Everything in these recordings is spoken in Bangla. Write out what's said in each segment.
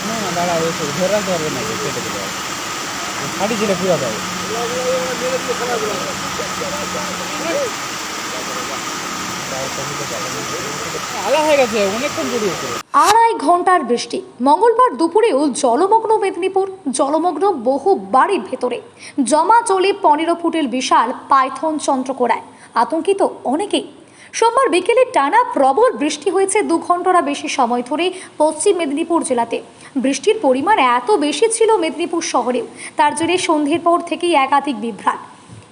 না না দাঁড়া ওই ধরে রাখতে পারবে না কেটে দেবে ছাড়ি ছিল পুরো দেয় আলা হয়ে গেছে অনেকক্ষণ জড়িয়েছে। 2.5 ঘন্টার বৃষ্টি। মঙ্গলবার দুপুরেও জলমগ্ন মেদিনীপুর। জলমগ্ন বহু বাড়ির ভেতরে জমা চলে 15 ফুটের বিশাল পাইথন চন্দ্রকোড়ায়। আতঙ্কিত অনেকেই। সোমবার বিকেলে টানা প্রবল বৃষ্টি হয়েছে 2 ঘন্টার বেশি সময় ধরে পশ্চিম মেদিনীপুর জেলাতে। বৃষ্টির পরিমাণ এত বেশি ছিল মেদিনীপুর শহরেও, তার জন্য সন্ধ্যের পর থেকেই একাধিক বিভ্রাট।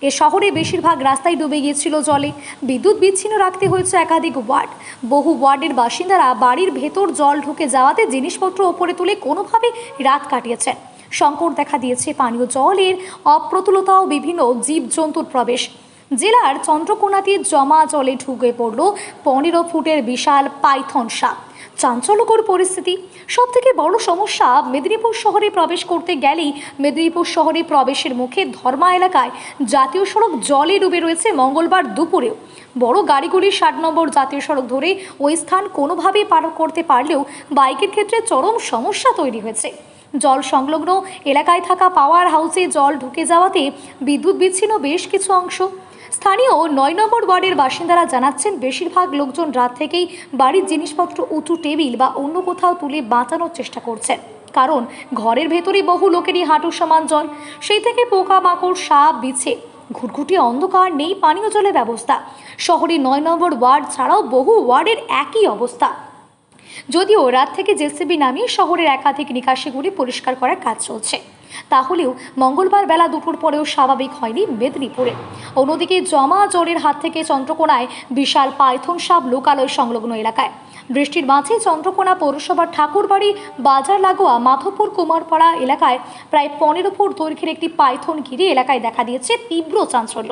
এ শহরে বেশিরভাগ রাস্তায় ডুবে গিয়েছিল জলে। বিদ্যুৎ বিচ্ছিন্ন রাখতে হয়েছে একাধিক ওয়ার্ড। বহু ওয়ার্ডের বাসিন্দারা বাড়ির ভেতর জল ঢুকে যাওয়াতে জিনিসপত্র ওপরে তুলে কোনোভাবে রাত কাটিয়েছেন। সংকট দেখা দিয়েছে পানীয় জলের অপ্রতুলতা ও বিভিন্ন জীবজন্তুর প্রবেশ। জেলার চন্দ্রকোনাতে জমা জলে ঢুকে পড়ল 15 ফুটের বিশাল পাইথন সাপ। চাঞ্চল্যকর পরিস্থিতি। সবথেকে বড় সমস্যা, মেদিনীপুর শহরে প্রবেশ করতে গেলেই মেদিনীপুর শহরে প্রবেশের মুখে ধর্মা এলাকায় জাতীয় সড়ক জলে ডুবে রয়েছে। মঙ্গলবার দুপুরেও বড় গাড়িগুলি 60 নম্বর জাতীয় সড়ক ধরে ওই স্থান কোনোভাবে পার করতে পারলেও বাইকের ক্ষেত্রে চরম সমস্যা তৈরি হয়েছে। জল সংলগ্ন এলাকায় থাকা পাওয়ার হাউসে জল ঢুকে যাওয়াতে বিদ্যুৎ বিচ্ছিন্ন বেশ কিছু অংশ। স্থানীয় 9 নম্বর ওয়ার্ডের বাসিন্দারা জানাচ্ছেন, বেশিরভাগ লোকজন রাত থেকেই বাড়ির জিনিসপত্র উঁচু টেবিল বা অন্য কোথাও তুলে বাঁচানোর চেষ্টা করছেন, কারণ ঘরের ভেতরে বহু লোকেরই হাঁটু সমান জল। সেই থেকে পোকামাকড়, সাপ, বিছে, ঘুটঘুটি অন্ধকার, নেই পানীয় জলের ব্যবস্থা। শহরে 9 নম্বর ওয়ার্ড ছাড়াও বহু ওয়ার্ডের একই অবস্থা। যদিও রাত থেকে জেসিবি নামিয়ে শহরের একাধিক নিকাশিগুলি পরিষ্কার করার কাজ চলছে, তাহলেও মঙ্গলবার বেলা 2টোর পরেও স্বাভাবিক হয়নি মেদিনীপুরে। অন্যদিকে জমা জলের হাত থেকে চন্দ্রকোনায় বিশাল পাইথন সাপ লোকালয় সংলগ্ন এলাকায়। বৃষ্টির মাঝে চন্দ্রকোনা পৌরসভার ঠাকুরবাড়ি বাজার লাগোয়া মাধবপুর কুমারপাড়া এলাকায় প্রায় 15 ফুট দৈর্ঘ্যের একটি পাইথন ঘিরে এলাকায় দেখা দিয়েছে তীব্র চাঞ্চল্য।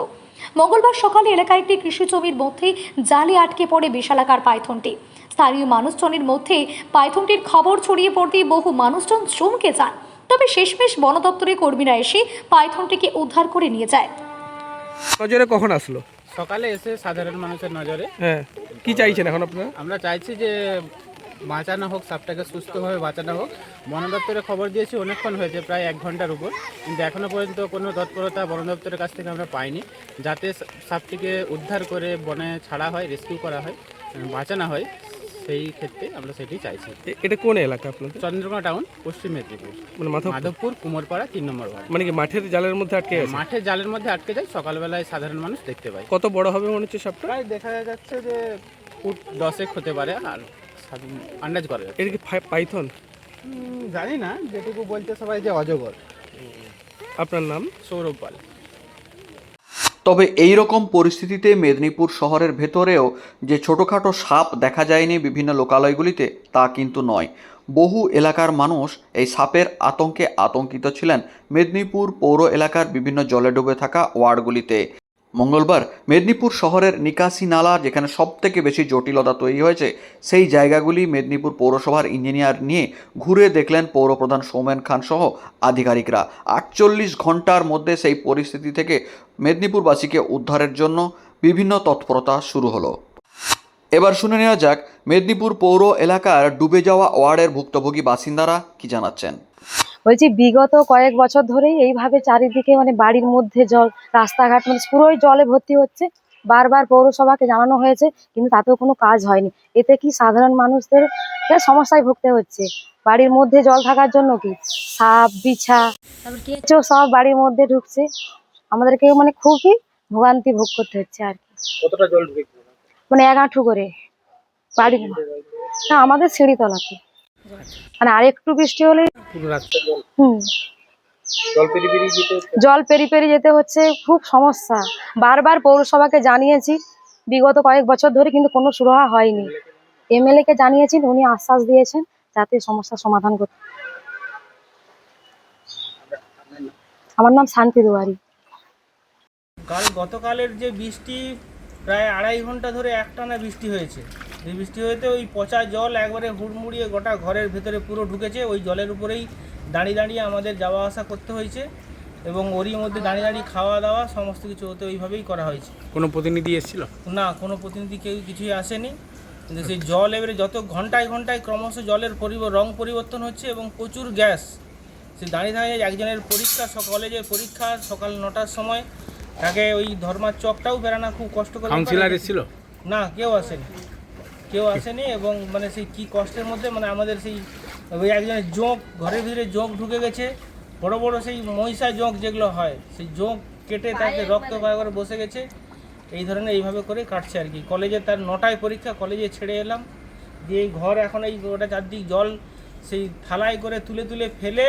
মঙ্গলবার সকালে এলাকায় একটি কৃষি জমির মধ্যে জালে আটকে পড়ে বিশালাকার পাইথনটি। স্থানীয় মানুষজনের মধ্যে পাইথনটির খবর ছড়িয়ে পড়তে বহু মানুষজন চমকে যান। তবে শেষমেশ বন দপ্তরের কর্মীরা এসে পাইথনটিকে উদ্ধার করে নিয়ে যায়। নজরে কখন আসলো? সকালে এসে সাধারণ মানুষের নজরে। হ্যাঁ, কি চাইছেন এখন আপনারা? আমরা চাইছি যে বাঁচানো হোক, সাপটাকে সুস্থভাবে বাঁচানো হোক। বন দপ্তরে খবর দিয়েছি, অনেকক্ষণ হয়েছে, প্রায় 1 ঘন্টার উপর, কিন্তু এখনও পর্যন্ত কোনো তৎপরতা বন দপ্তরের কাছ থেকে আমরা পাইনি। যাতে সাপটিকে উদ্ধার করে বনে ছাড়া হয়, রেস্কিউ করা হয়, বাঁচানো হয়, সেই ক্ষেত্রে আমরা সেটি চাইছি। এটা কোন এলাকা আপনাদের? চন্দ্রকোনা টাউন, পশ্চিম মেদিনীপুর, মানে মাধবপুর কুমারপাড়া 3 নম্বর ওয়ার্ড। মানে কি মাঠের জালের মধ্যে আটকে গেছে? মাঠের জালের মধ্যে আটকে যায়, সকালবেলায় সাধারণ মানুষ দেখতে পায়। কত বড় হবে মনে হচ্ছে সাপটা? প্রায় দেখা যাচ্ছে যে ফুট 10 হতে পারে, আর আন্দাজ করা যাচ্ছে। এটা কি পাইথন? জানি না, যেটুকু বলতে সবাই যে অজগর। আপনার নাম? সৌরভ পাল। তবে এই রকম পরিস্থিতিতে মেদিনীপুর শহরের ভেতরেও যে ছোটোখাটো সাপ দেখা যায়নি বিভিন্ন লোকালয়গুলিতে, তা কিন্তু নয়। বহু এলাকার মানুষ এই সাপের আতঙ্কে আতঙ্কিত ছিলেন মেদিনীপুর পৌর এলাকার বিভিন্ন জলে ডুবে থাকা ওয়ার্ডগুলিতে। মঙ্গলবার মেদিনীপুর শহরের নিকাশি নালা যেখানে সবথেকে বেশি জটিলতা তৈরি হয়েছে, সেই জায়গাগুলি মেদিনীপুর পৌরসভার ইঞ্জিনিয়ার নিয়ে ঘুরে দেখলেন পৌরপ্রধান সৌমেন খান সহ আধিকারিকরা। 48 ঘন্টার মধ্যে সেই পরিস্থিতি থেকে মেদিনীপুরবাসীকে উদ্ধারের জন্য বিভিন্ন তৎপরতা শুরু হলো। এবার শুনে নেওয়া যাক মেদিনীপুর পৌর এলাকার ডুবে যাওয়া ওয়ার্ডের ভুক্তভোগী বাসিন্দারা কি জানাচ্ছেন। বলছি, বিগত কয়েক বছর ধরেই এইভাবে চারিদিকে মানে বাড়ির মধ্যে জল, রাস্তাঘাট মানে পুরোই জলে ভর্তি হচ্ছে। বারবার পৌরসভাকে জানানো হয়েছে, কিন্তু তাতেও কোনো কাজ হয়নি। এতে কি সাধারণ মানুষদের সমস্যায় ভুগতে হচ্ছে। বাড়ির মধ্যে জল থাকার জন্য কি সাপ, বিছা, কেঁচো সব বাড়ির মধ্যে ঢুকছে। আমাদেরকে মানে খুবই ভোগান্তি ভোগ করতে হচ্ছে আর কি। কতটা জল ঢুকে? মানে 1 হাঁটু করে বাড়ি, না আমাদের সিঁড়িতলাতে। মানে আরেকটু বৃষ্টি হলে জল পেরিয়ে যেতে হচ্ছে, খুব সমস্যা। বারবার পৌরসভাকে জানিয়েছি বিগত কয়েক বছর ধরে, কিন্তু কোনো সুরাহা হয়নি। এমএলএ কে জানিয়েছি, উনি আশ্বাস দিয়েছেন যাতে সমস্যার সমাধান করতে। আমার নাম শান্তি দুয়ারি। গতকালের যে বৃষ্টি, প্রায় 2.5 ঘন্টা ধরে একটানা বৃষ্টি হয়েছে। এই বৃষ্টি হয়েতে ওই পচা জল একবারে হুড়মুড়িয়ে গোটা ঘরের ভেতরে পুরো ঢুকেছে। ওই জলের উপরেই দাঁড়িয়ে আমাদের যাওয়া আসা করতে হয়েছে। এবং ওরই মধ্যে দাঁড়িয়ে দাঁড়িয়ে খাওয়া দাওয়া সমস্ত কিছু ওতে ওইভাবেই করা হয়েছে। কোনো প্রতিনিধি এসেছিল? না, কোনো প্রতিনিধি কেউ কিছুই আসেনি, কিন্তু সেই জল এবারে যত ঘন্টায় ঘন্টায় ক্রমশ জলের রং পরিবর্তন হচ্ছে এবং প্রচুর গ্যাস। সে দাঁড়িয়ে দাঁড়িয়ে একজনের পরীক্ষা, কলেজের পরীক্ষা সকাল 9টার সময়, তাকে ওই ধর্মার চকটাও বেরানো খুব কষ্ট করে। কাউন্সিলর এসেছিল? না, কেউ আসেনি এবং মানে সেই কী কষ্টের মধ্যে, মানে আমাদের সেই ওই একজনের জোঁক, ঘরের ভিতরে জোঁক ঢুকে গেছে, বড় বড় সেই মহিষা জোঁক যেগুলো হয়, সেই জোঁক কেটে তাকে রক্ত পায় করে বসে গেছে। এই ধরনের এইভাবে করে কাটছে আর কি। কলেজে তার 9টায় পরীক্ষা, কলেজে ছেড়ে এলাম, দিয়ে এই ঘর এখন এই ওটা চারদিক জল সেই থালায় করে তুলে তুলে ফেলে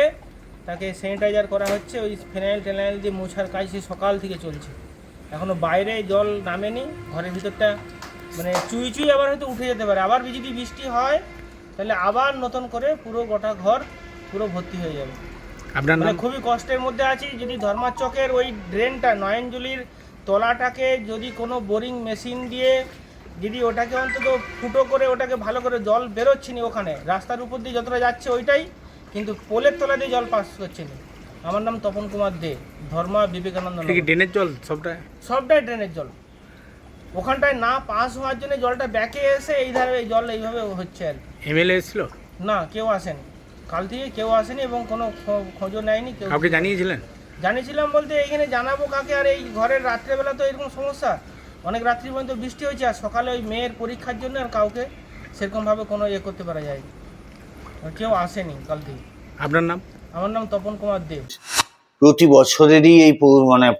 তাকে স্যানিটাইজার করা হচ্ছে। ওই ফেনাইল টেনাইল দিয়ে মোছার কাজ সে সকাল থেকে চলছে, এখনও বাইরে জল নামেনি। ঘরের ভিতরটা মানে চুই চুই আবার হয়তো উঠে যেতে পারে, আবার যদি বৃষ্টি হয় তাহলে আবার নতুন করে পুরো গোটা ঘর পুরো ভর্তি হয়ে যাবে। আপনার মানে নাম? খুবই কষ্টের মধ্যে আছি। যদি ধর্মার চকের ওই ড্রেনটা, নয়নজলির তলাটাকে যদি কোনো বোরিং মেশিন দিয়ে যদি ওটাকে অন্তত ফুটো করে ওটাকে ভালো করে, জল বেরোচ্ছে না ওখানে, রাস্তার উপর দিয়ে যতটা যাচ্ছে ওইটাই, কিন্তু পোলের তলা দিয়ে জল পাস করছে না। আমার নাম তপন কুমার দে, ধর্মা বিবেকানন্দ এটা কি নগর। ড্রেনের জল সবটাই ড্রেনের জল। ওখানটায় না পাস হওয়ার জন্য জলটা ব্যাকে এসে এই ধারে এই জল এইভাবে হচ্ছে আর কি। এমএলএ এসেছিল? না, কেউ আসেনি, কাল থেকে কেউ আসেনি এবং কোনো খোঁজও নেয়নি কেউ। কাউকে জানিয়েছিলেন? জানিয়েছিলাম বলতে এইখানে জানাবো কাকে, আর এই ঘরের রাত্রেবেলা তো এরকম সমস্যা, অনেক রাত্রি পর্যন্ত বৃষ্টি হয়েছে, আর সকালে ওই মেয়ের পরীক্ষার জন্য আর কাউকে সেরকমভাবে কোনো করতে পারা যায়নি, আর কেউ আসেনি কাল থেকে। আপনার নাম? আমার নাম তপন কুমার দেব। প্রতি বছরেরই এই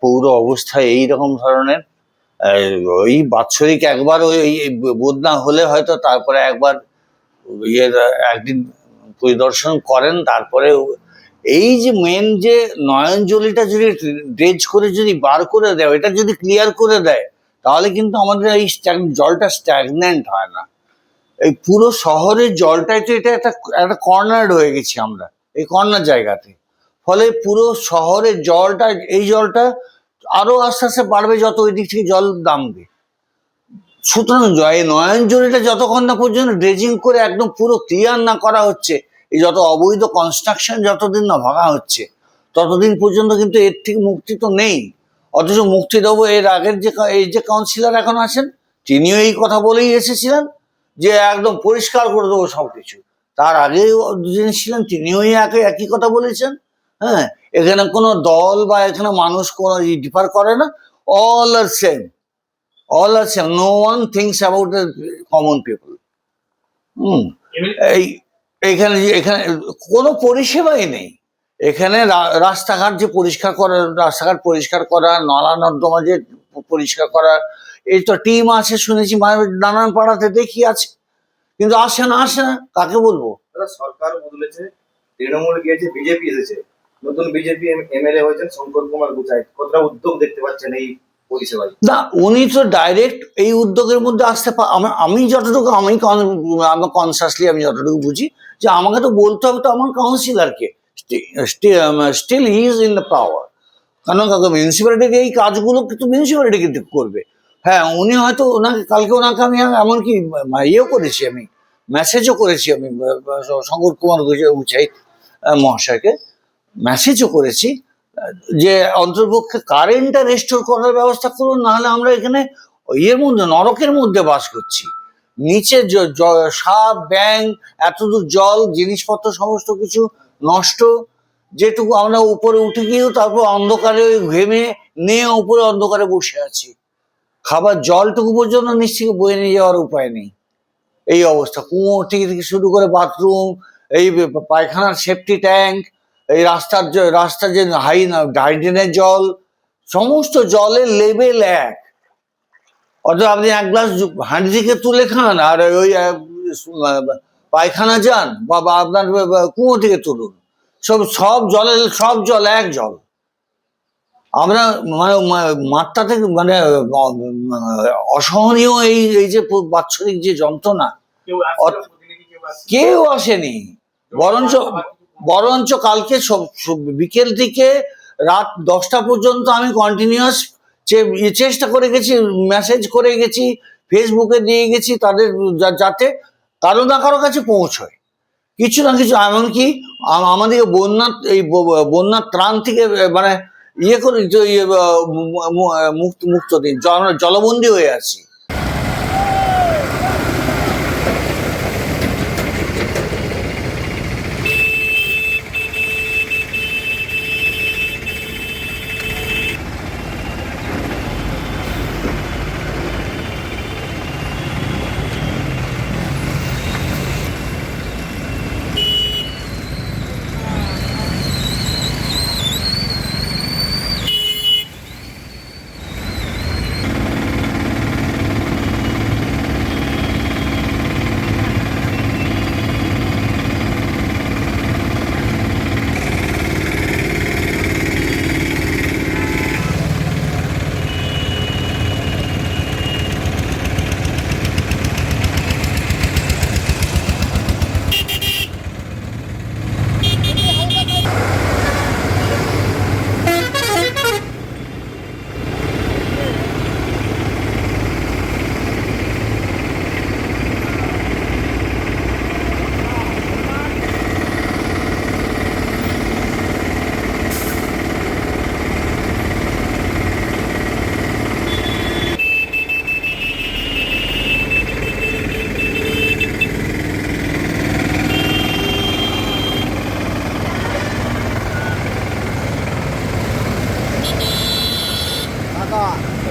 পৌর অবস্থায় এইরকম ধরনের ওই বাৎসরিক একবার ওই বন্যা হলে হয়তো তারপরে একবার একদিন পরিদর্শন করেন। তারপরে এই যে মেন যে নয়নজলিটা যদি ড্রেজ করে যদি বার করে দেয়, এটা যদি ক্লিয়ার করে দেয়, তাহলে কিন্তু আমাদের এই জলটা স্ট্যাগন্যান্ট হয় না। এই পুরো শহরের জলটাই তো এটা একটা কর্নার হয়ে গেছি আমরা এই কর্নার জায়গাতে। ফলে পুরো শহরের জলটা, এই জলটা আরো আস্তে আস্তে বাড়বে যত ওই দিক থেকে জল নামবে। সুতরাং এই নয়নজলিটা যতক্ষণ না পর্যন্ত ড্রেজিং করে একদম পুরো ক্লিয়ার না করা হচ্ছে, এই যত অবৈধ কনস্ট্রাকশন যতদিন না ভাঙা হচ্ছে, ততদিন পর্যন্ত কিন্তু এর থেকে মুক্তি তো নেই। অথচ মুক্তি দেবো, এর আগের এই যে কাউন্সিলর এখন আছেন, তিনিও এই কথা বলেই এসেছিলেন যে একদম পরিষ্কার করে দেবো সবকিছু। তার আগে যিনি ছিলেন তিনিও একই কথা বলেছেন। হ্যাঁ, এখানে কোনো দল বা এখানে মানুষ কোনো ডিফার করে না, all are same, no one thinks about the common people. এখানে কোনো পরিষেবাই নেই। এখানে রাস্তাঘাট পরিষ্কার করা, নালা নর্দমা যে পরিষ্কার করা, এই তো টিম আছে শুনেছি নানান পাড়াতে দেখি আছে, কিন্তু আসে না। কাকে বলবো? সরকার বদলেছে, তৃণমূল গিয়েছে, বিজেপি এসেছে, নতুন বিজেপি এমএলএ হয়েছেন শঙ্কর কুমার গুচাই, কতটা উদ্যোগ দেখতে পাচ্ছেন এই পরিষেবায়? না, উনি তো ডাইরেক্ট এই উদ্যোগের মধ্যে আসতে আমি যতটুকু কনসাসলি আমি যতটুকু বুঝি, যে আমাকে তো বলতে হবে তো আমার কাউন্সিলরকে, still he is in the power. কারণ মিউনিসিপ্যালিটির এই কাজগুলো কিন্তু মিউনিসিপ্যালিটি কিন্তু করবে। হ্যাঁ, উনি হয়তো কালকে ওনাকে আমি এমনকি ইয়েও করেছি, আমি মেসেজও করেছি, আমি শঙ্কর কুমার গুচাই মহাশয়কে মেসেজও করেছি যে অন্তর্পক্ষে কারেন্টটা রেস্টোর করার ব্যবস্থা করুন, নাহলে আমরা এখানে ইয়ের মধ্যে, নরকের মধ্যে বাস করছি। নিচে সাপ, ব্যাঙ, এতদূর জল, জিনিসপত্র সমস্ত কিছু নষ্ট। যেটুকু আমরা উপরে উঠে গিয়েও তারপর অন্ধকারে ঘেমে নিয়ে উপরে অন্ধকারে বসে আছি, খাবার জলটুকু পর্যন্ত নিচ থেকে বয়ে নিয়ে যাওয়ার উপায় নেই। এই অবস্থা, কুয়ো থেকে শুরু করে বাথরুম, এই পায়খানার সেফটি ট্যাঙ্ক, এই রাস্তার যে হাইড্রেনের জল, সমস্ত জলের লেভেল এক। অথচ আপনি এক গ্লাস হাঁড়ি থেকে তুলে খান, আর ওই পায়খানা যান বা আপনার কুয়ো থেকে তুলুন, সব জল এক জল। আমরা মাত্রা থেকে অসহনীয় এই যে বাৎসরিক যে যন্ত্রণা, কেউ আসেনি। বরঞ্চ কালকে বিকেল থেকে রাত 10টা পর্যন্ত আমি কন্টিনিউয়াস চেষ্টা করে গেছি, মেসেজ করে গেছি, ফেসবুকে দিয়ে গেছি তাদের, যাতে কারো না কারো কাছে পৌঁছয় কিছু না কিছু। এমনকি আমাদেরকে বন্যার ত্রাণ থেকে ইয়ে করি যে মুক্ত দিন, জলবন্দী হয়ে আছি।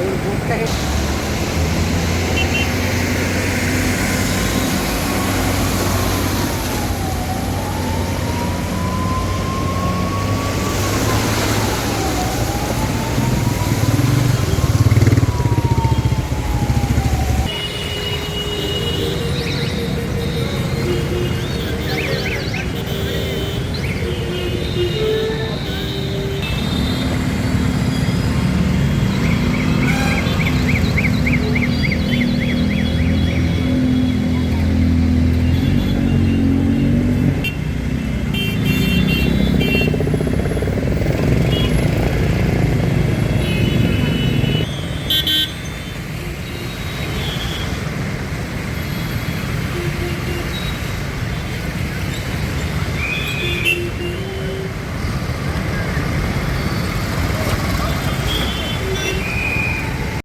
এই বুকটাকে